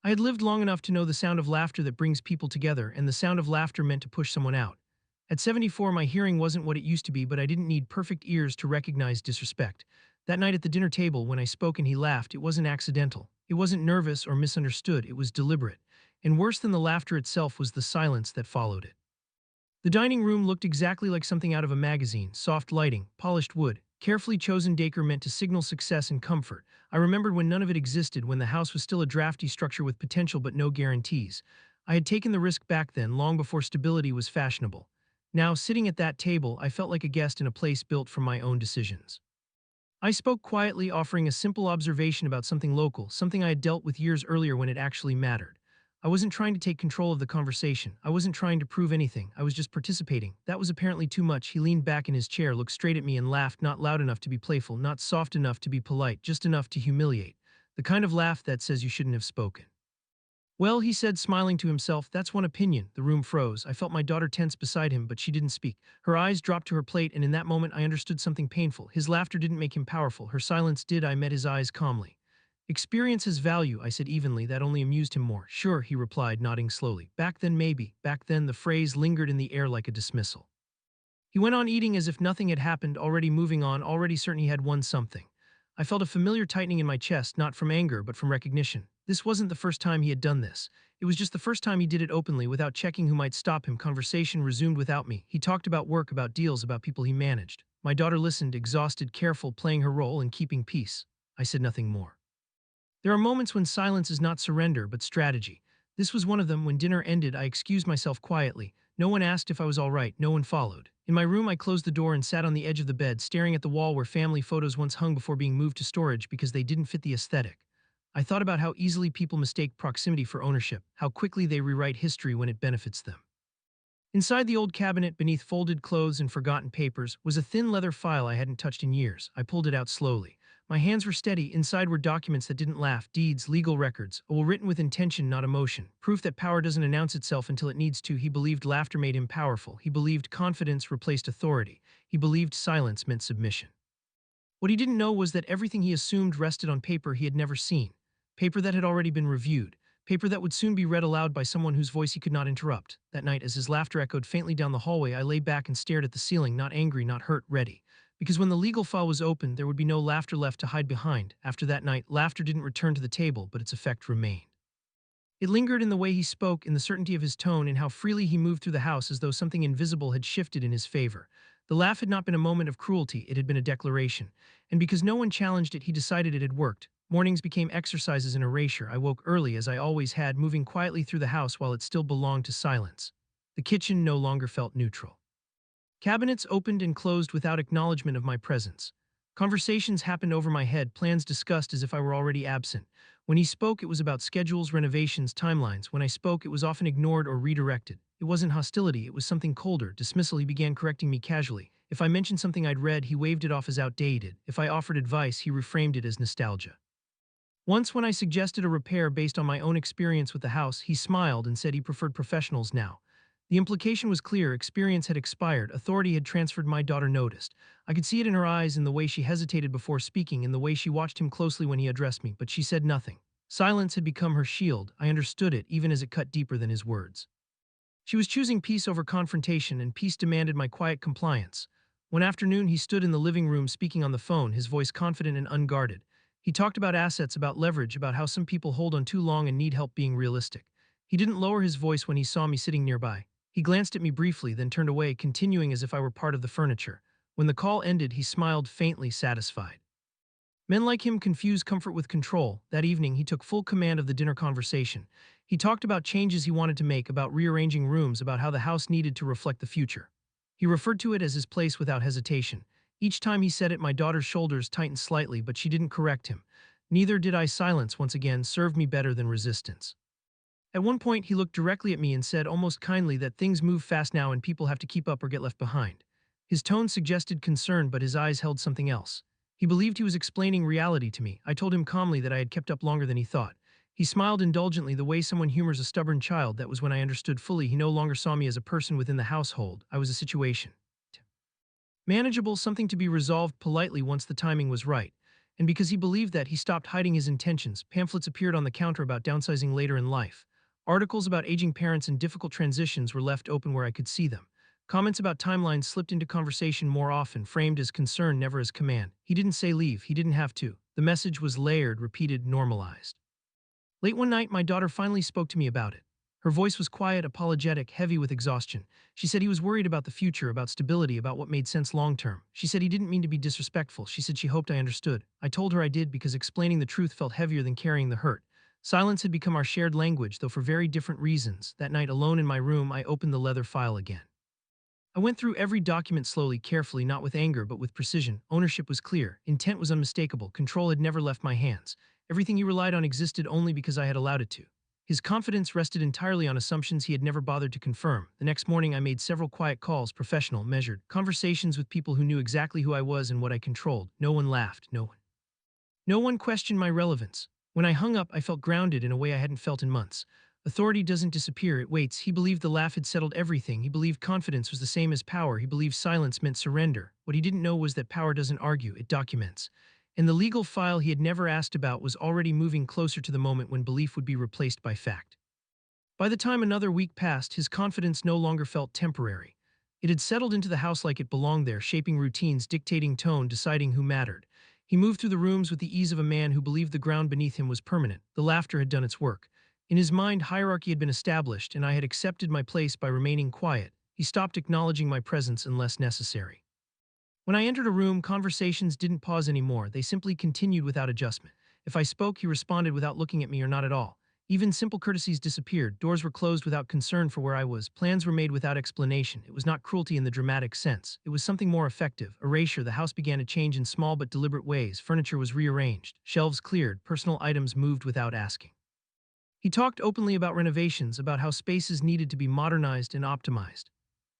I had lived long enough to know the sound of laughter that brings people together, and the sound of laughter meant to push someone out. At 74, my hearing wasn't what it used to be, but I didn't need perfect ears to recognize disrespect. That night at the dinner table, when I spoke and he laughed, it wasn't accidental. It wasn't nervous or misunderstood, it was deliberate. And worse than the laughter itself was the silence that followed it. The dining room looked exactly like something out of a magazine: soft lighting, polished wood, carefully chosen decor meant to signal success and comfort. I remembered when none of it existed, when the house was still a drafty structure with potential but no guarantees. I had taken the risk back then, long before stability was fashionable. Now, sitting at that table, I felt like a guest in a place built from my own decisions. I spoke quietly, offering a simple observation about something local, something I had dealt with years earlier when it actually mattered. I wasn't trying to take control of the conversation. I wasn't trying to prove anything. I was just participating. That was apparently too much. He leaned back in his chair, looked straight at me, and laughed, not loud enough to be playful, not soft enough to be polite, just enough to humiliate. The kind of laugh that says you shouldn't have spoken. Well, he said, smiling to himself, that's one opinion. The room froze. I felt my daughter tense beside him, but she didn't speak. Her eyes dropped to her plate, and in that moment I understood something painful. His laughter didn't make him powerful. Her silence did. I met his eyes calmly. Experience has value, I said evenly. That only amused him more. Sure, he replied, nodding slowly. Back then, maybe. Back then, the phrase lingered in the air like a dismissal. He went on eating as if nothing had happened, already moving on, already certain he had won something. I felt a familiar tightening in my chest, not from anger, but from recognition. This wasn't the first time he had done this. It was just the first time he did it openly, without checking who might stop him. Conversation resumed without me. He talked about work, about deals, about people he managed. My daughter listened, exhausted, careful, playing her role and keeping peace. I said nothing more. There are moments when silence is not surrender, but strategy. This was one of them. When dinner ended, I excused myself quietly. No one asked if I was all right. No one followed. In my room, I closed the door and sat on the edge of the bed, staring at the wall where family photos once hung before being moved to storage because they didn't fit the aesthetic. I thought about how easily people mistake proximity for ownership, how quickly they rewrite history when it benefits them. Inside the old cabinet, beneath folded clothes and forgotten papers, was a thin leather file I hadn't touched in years. I pulled it out slowly. My hands were steady. Inside were documents that didn't laugh, deeds, legal records, all written with intention, not emotion. Proof that power doesn't announce itself until it needs to. He believed laughter made him powerful. He believed confidence replaced authority. He believed silence meant submission. What he didn't know was that everything he assumed rested on paper he had never seen. Paper that had already been reviewed. Paper that would soon be read aloud by someone whose voice he could not interrupt. That night, as his laughter echoed faintly down the hallway, I lay back and stared at the ceiling, not angry, not hurt, ready. Because when the legal file was opened, there would be no laughter left to hide behind. After that night, laughter didn't return to the table, but its effect remained. It lingered in the way he spoke, in the certainty of his tone, in how freely he moved through the house as though something invisible had shifted in his favor. The laugh had not been a moment of cruelty, it had been a declaration. And because no one challenged it, he decided it had worked. Mornings became exercises in erasure. I woke early, as I always had, moving quietly through the house while it still belonged to silence. The kitchen no longer felt neutral. Cabinets opened and closed without acknowledgement of my presence. Conversations happened over my head, plans discussed as if I were already absent. When he spoke, it was about schedules, renovations, timelines. When I spoke, it was often ignored or redirected. It wasn't hostility, it was something colder, dismissal. He began correcting me casually. If I mentioned something I'd read, he waved it off as outdated. If I offered advice, he reframed it as nostalgia. Once, when I suggested a repair based on my own experience with the house, he smiled and said he preferred professionals now. The implication was clear: experience had expired, authority had transferred. My daughter noticed. I could see it in her eyes, in the way she hesitated before speaking, in the way she watched him closely when he addressed me, but she said nothing. Silence had become her shield. I understood it, even as it cut deeper than his words. She was choosing peace over confrontation, and peace demanded my quiet compliance. One afternoon, he stood in the living room speaking on the phone, his voice confident and unguarded. He talked about assets, about leverage, about how some people hold on too long and need help being realistic. He didn't lower his voice when he saw me sitting nearby. He glanced at me briefly, then turned away, continuing as if I were part of the furniture. When the call ended, he smiled, faintly satisfied. Men like him confuse comfort with control. That evening, he took full command of the dinner conversation. He talked about changes he wanted to make, about rearranging rooms, about how the house needed to reflect the future. He referred to it as his place without hesitation. Each time he said it, my daughter's shoulders tightened slightly, but she didn't correct him. Neither did I. Silence, once again, served me better than resistance. At one point, he looked directly at me and said, almost kindly, that things move fast now and people have to keep up or get left behind. His tone suggested concern, but his eyes held something else. He believed he was explaining reality to me. I told him calmly that I had kept up longer than he thought. He smiled indulgently, the way someone humors a stubborn child. That was when I understood fully. He no longer saw me as a person within the household. I was a situation. Manageable, something to be resolved politely once the timing was right. And because he believed that, he stopped hiding his intentions. Pamphlets appeared on the counter about downsizing later in life. Articles about aging parents and difficult transitions were left open where I could see them. Comments about timelines slipped into conversation more often, framed as concern, never as command. He didn't say leave, he didn't have to. The message was layered, repeated, normalized. Late one night, my daughter finally spoke to me about it. Her voice was quiet, apologetic, heavy with exhaustion. She said he was worried about the future, about stability, about what made sense long term. She said he didn't mean to be disrespectful. She said she hoped I understood. I told her I did because explaining the truth felt heavier than carrying the hurt. Silence had become our shared language, though for very different reasons. That night, alone in my room, I opened the leather file again. I went through every document slowly, carefully, not with anger, but with precision. Ownership was clear. Intent was unmistakable. Control had never left my hands. Everything he relied on existed only because I had allowed it to. His confidence rested entirely on assumptions he had never bothered to confirm. The next morning, I made several quiet calls, professional, measured, conversations with people who knew exactly who I was and what I controlled. No one laughed. No one questioned my relevance. When I hung up, I felt grounded in a way I hadn't felt in months. Authority doesn't disappear, it waits. He believed the laugh had settled everything. He believed confidence was the same as power. He believed silence meant surrender. What he didn't know was that power doesn't argue, it documents. And the legal file he had never asked about was already moving closer to the moment when belief would be replaced by fact. By the time another week passed, his confidence no longer felt temporary. It had settled into the house like it belonged there, shaping routines, dictating tone, deciding who mattered. He moved through the rooms with the ease of a man who believed the ground beneath him was permanent. The laughter had done its work. In his mind, hierarchy had been established, and I had accepted my place by remaining quiet. He stopped acknowledging my presence unless necessary. When I entered a room, conversations didn't pause anymore. They simply continued without adjustment. If I spoke, he responded without looking at me or not at all. Even simple courtesies disappeared. Doors were closed without concern for where I was. Plans were made without explanation. It was not cruelty in the dramatic sense. It was something more effective. Erasure. The house began to change in small but deliberate ways. Furniture was rearranged. Shelves cleared. Personal items moved without asking. He talked openly about renovations, about how spaces needed to be modernized and optimized.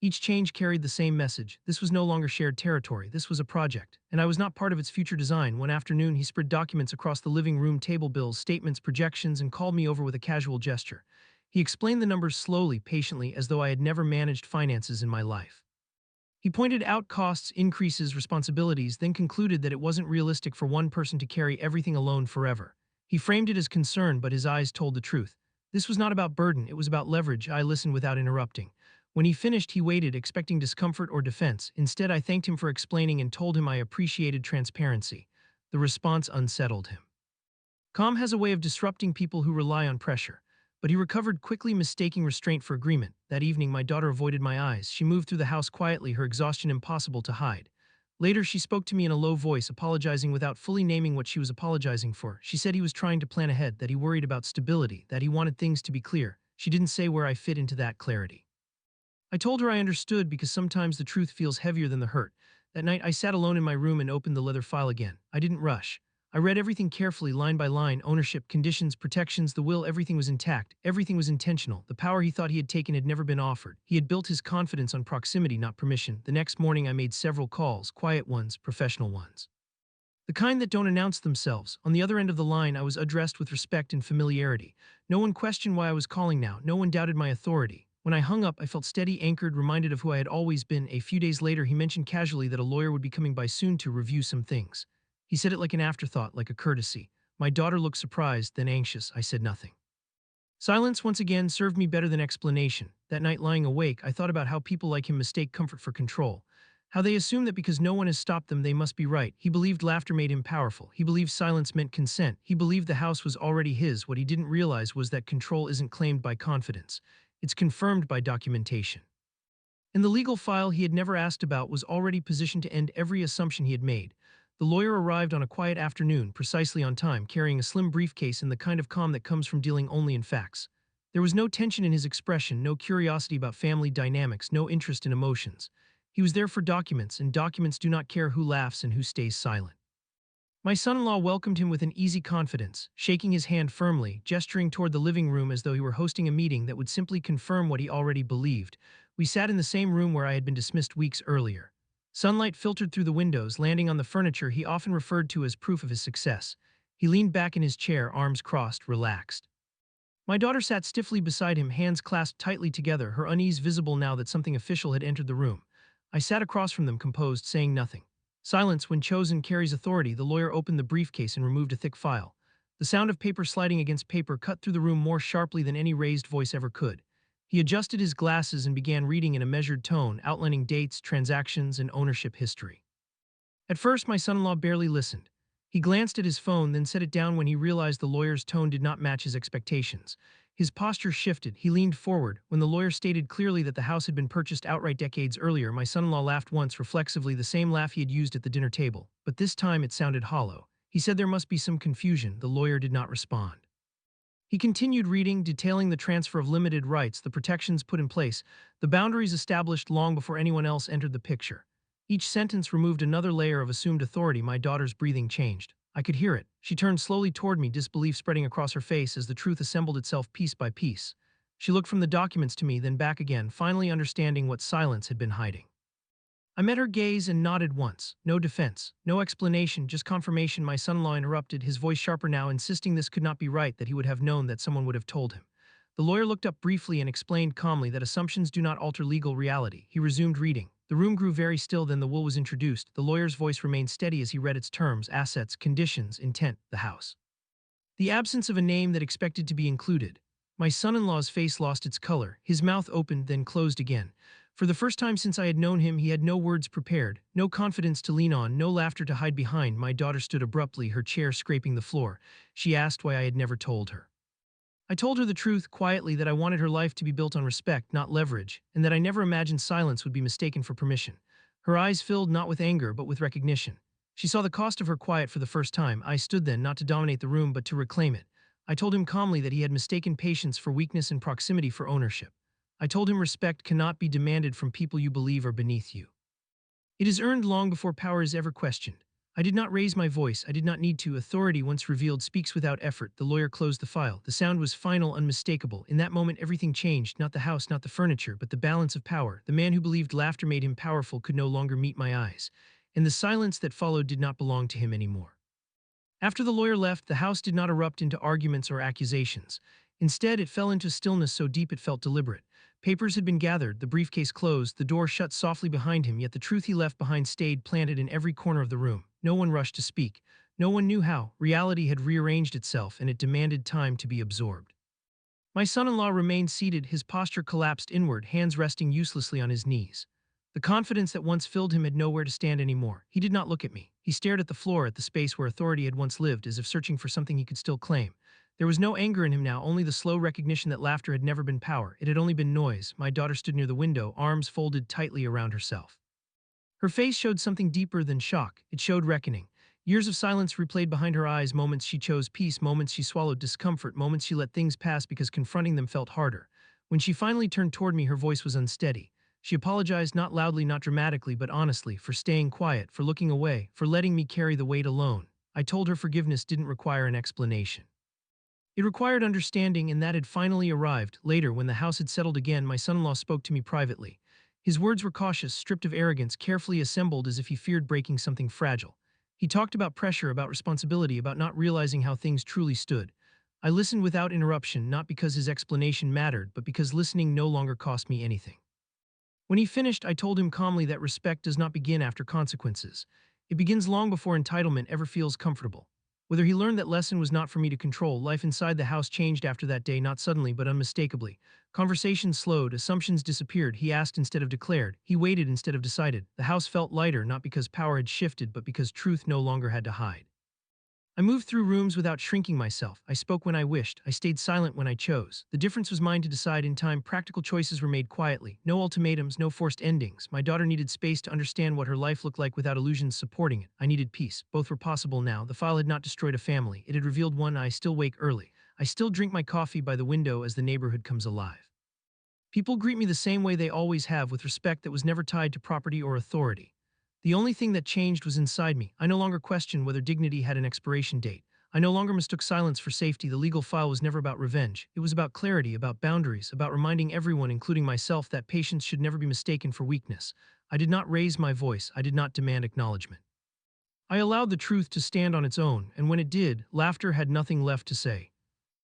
Each change carried the same message. This was no longer shared territory. This was a project, and I was not part of its future design. One afternoon, he spread documents across the living room table, bills, statements, projections, and called me over with a casual gesture. He explained the numbers slowly, patiently, as though I had never managed finances in my life. He pointed out costs, increases, responsibilities, then concluded that it wasn't realistic for one person to carry everything alone forever. He framed it as concern, but his eyes told the truth. This was not about burden, it was about leverage. I listened without interrupting. When he finished, he waited, expecting discomfort or defense. Instead, I thanked him for explaining and told him I appreciated transparency. The response unsettled him. Calm has a way of disrupting people who rely on pressure. But he recovered quickly, mistaking restraint for agreement. That evening, my daughter avoided my eyes. She moved through the house quietly, her exhaustion impossible to hide. Later, she spoke to me in a low voice, apologizing without fully naming what she was apologizing for. She said he was trying to plan ahead, that he worried about stability, that he wanted things to be clear. She didn't say where I fit into that clarity. I told her I understood because sometimes the truth feels heavier than the hurt. That night, I sat alone in my room and opened the leather file again. I didn't rush. I read everything carefully, line by line, ownership, conditions, protections, the will, everything was intact. Everything was intentional. The power he thought he had taken had never been offered. He had built his confidence on proximity, not permission. The next morning, I made several calls, quiet ones, professional ones. The kind that don't announce themselves. On the other end of the line, I was addressed with respect and familiarity. No one questioned why I was calling now. No one doubted my authority. When I hung up, I felt steady, anchored, reminded of who I had always been. A few days later, he mentioned casually that a lawyer would be coming by soon to review some things. He said it like an afterthought, like a courtesy. My daughter looked surprised, then anxious. I said nothing. Silence once again served me better than explanation. That night, lying awake, I thought about how people like him mistake comfort for control. How they assume that because no one has stopped them, they must be right. He believed laughter made him powerful. He believed silence meant consent. He believed the house was already his. What he didn't realize was that control isn't claimed by confidence. It's confirmed by documentation. And the legal file he had never asked about was already positioned to end every assumption he had made. The lawyer arrived on a quiet afternoon, precisely on time, carrying a slim briefcase and the kind of calm that comes from dealing only in facts. There was no tension in his expression, no curiosity about family dynamics, no interest in emotions. He was there for documents, and documents do not care who laughs and who stays silent. My son-in-law welcomed him with an easy confidence, shaking his hand firmly, gesturing toward the living room as though he were hosting a meeting that would simply confirm what he already believed. We sat in the same room where I had been dismissed weeks earlier. Sunlight filtered through the windows, landing on the furniture he often referred to as proof of his success. He leaned back in his chair, arms crossed, relaxed. My daughter sat stiffly beside him, hands clasped tightly together, her unease visible now that something official had entered the room. I sat across from them, composed, saying nothing. Silence, when chosen, carries authority. The lawyer opened the briefcase and removed a thick file. The sound of paper sliding against paper cut through the room more sharply than any raised voice ever could. He adjusted his glasses and began reading in a measured tone, outlining dates, transactions, and ownership history. At first, my son-in-law barely listened. He glanced at his phone, then set it down when he realized the lawyer's tone did not match his expectations. His posture shifted. He leaned forward. When the lawyer stated clearly that the house had been purchased outright decades earlier, my son-in-law laughed once reflexively, the same laugh he had used at the dinner table. But this time it sounded hollow. He said there must be some confusion. The lawyer did not respond. He continued reading, detailing the transfer of limited rights, the protections put in place, the boundaries established long before anyone else entered the picture. Each sentence removed another layer of assumed authority. My daughter's breathing changed. I could hear it. She turned slowly toward me, disbelief spreading across her face as the truth assembled itself piece by piece. She looked from the documents to me, then back again, finally understanding what silence had been hiding. I met her gaze and nodded once. No defense, no explanation, just confirmation. My son-in-law interrupted, his voice sharper now, insisting this could not be right, that he would have known, that someone would have told him. The lawyer looked up briefly and explained calmly that assumptions do not alter legal reality. He resumed reading. The room grew very still, then the will was introduced. The lawyer's voice remained steady as he read its terms, assets, conditions, intent, the house. The absence of a name that expected to be included. My son-in-law's face lost its color. His mouth opened, then closed again. For the first time since I had known him, he had no words prepared, no confidence to lean on, no laughter to hide behind. My daughter stood abruptly, her chair scraping the floor. She asked why I had never told her. I told her the truth, quietly, that I wanted her life to be built on respect, not leverage, and that I never imagined silence would be mistaken for permission. Her eyes filled not with anger, but with recognition. She saw the cost of her quiet for the first time. I stood then, not to dominate the room, but to reclaim it. I told him calmly that he had mistaken patience for weakness and proximity for ownership. I told him respect cannot be demanded from people you believe are beneath you. It is earned long before power is ever questioned. I did not raise my voice. I did not need to. Authority, once revealed, speaks without effort. The lawyer closed the file. The sound was final, unmistakable. In that moment, everything changed. Not the house, not the furniture, but the balance of power. The man who believed laughter made him powerful could no longer meet my eyes. And the silence that followed did not belong to him anymore. After the lawyer left, the house did not erupt into arguments or accusations. Instead, it fell into stillness so deep it felt deliberate. Papers had been gathered, the briefcase closed, the door shut softly behind him, yet the truth he left behind stayed planted in every corner of the room. No one rushed to speak. No one knew how. Reality had rearranged itself, and it demanded time to be absorbed. My son-in-law remained seated, his posture collapsed inward, hands resting uselessly on his knees. The confidence that once filled him had nowhere to stand anymore. He did not look at me. He stared at the floor, at the space where authority had once lived, as if searching for something he could still claim. There was no anger in him now, only the slow recognition that laughter had never been power. It had only been noise. My daughter stood near the window, arms folded tightly around herself. Her face showed something deeper than shock. It showed reckoning. Years of silence replayed behind her eyes, moments she chose peace, moments she swallowed discomfort, moments she let things pass because confronting them felt harder. When she finally turned toward me, her voice was unsteady. She apologized, not loudly, not dramatically, but honestly, for staying quiet, for looking away, for letting me carry the weight alone. I told her forgiveness didn't require an explanation. It required understanding, and that had finally arrived. Later, when the house had settled again, my son-in-law spoke to me privately. His words were cautious, stripped of arrogance, carefully assembled as if he feared breaking something fragile. He talked about pressure, about responsibility, about not realizing how things truly stood. I listened without interruption, not because his explanation mattered, but because listening no longer cost me anything. When he finished, I told him calmly that respect does not begin after consequences. It begins long before entitlement ever feels comfortable. Whether he learned that lesson was not for me to control, life inside the house changed after that day, not suddenly but unmistakably. Conversations slowed, assumptions disappeared, he asked instead of declared, he waited instead of decided. The house felt lighter, not because power had shifted, but because truth no longer had to hide. I moved through rooms without shrinking myself. I spoke when I wished. I stayed silent when I chose. The difference was mine to decide in time. Practical choices were made quietly. No ultimatums, no forced endings. My daughter needed space to understand what her life looked like without illusions supporting it. I needed peace. Both were possible now. The file had not destroyed a family. It had revealed one. I still wake early. I still drink my coffee by the window as the neighborhood comes alive. People greet me the same way they always have, with respect that was never tied to property or authority. The only thing that changed was inside me. I no longer questioned whether dignity had an expiration date. I no longer mistook silence for safety. The legal file was never about revenge. It was about clarity, about boundaries, about reminding everyone, including myself, that patience should never be mistaken for weakness. I did not raise my voice. I did not demand acknowledgement. I allowed the truth to stand on its own, and when it did, laughter had nothing left to say.